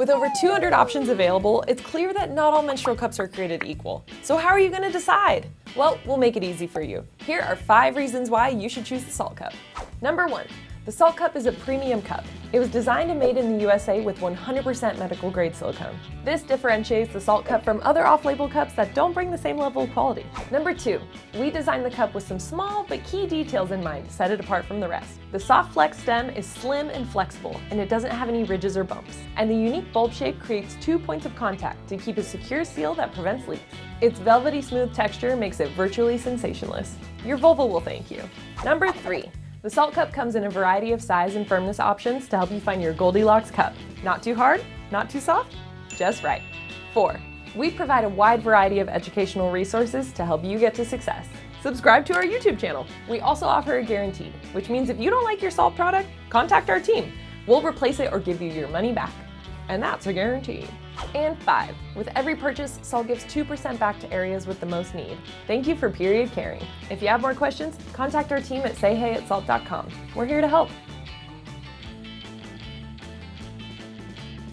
With over 200 options available, it's clear that not all menstrual cups are created equal. So how are you going to decide? Well, we'll make it easy for you. Here are 5 reasons why you should choose the Saalt Cup. Number 1. The Saalt Cup is a premium cup. It was designed and made in the USA with 100% medical grade silicone. This differentiates the Saalt Cup from other off-label cups that don't bring the same level of quality. Number 2. We designed the cup with some small but key details in mind to set it apart from the rest. The soft flex stem is slim and flexible, and it doesn't have any ridges or bumps. And the unique bulb shape creates 2 points of contact to keep a secure seal that prevents leaks. Its velvety-smooth texture makes it virtually sensationless. Your vulva will thank you. Number 3. The Saalt Cup comes in a variety of size and firmness options to help you find your Goldilocks cup. Not too hard, not too soft, just right. 4. We provide a wide variety of educational resources to help you get to success. Subscribe to our YouTube channel. We also offer a guarantee, which means if you don't like your Saalt product, contact our team. We'll replace it or give you your money back. And that's a guarantee. And 5. With every purchase, Saalt gives 2% back to areas with the most need. Thank you for period caring. If you have more questions, contact our team at sayhey@saalt.com. We're here to help.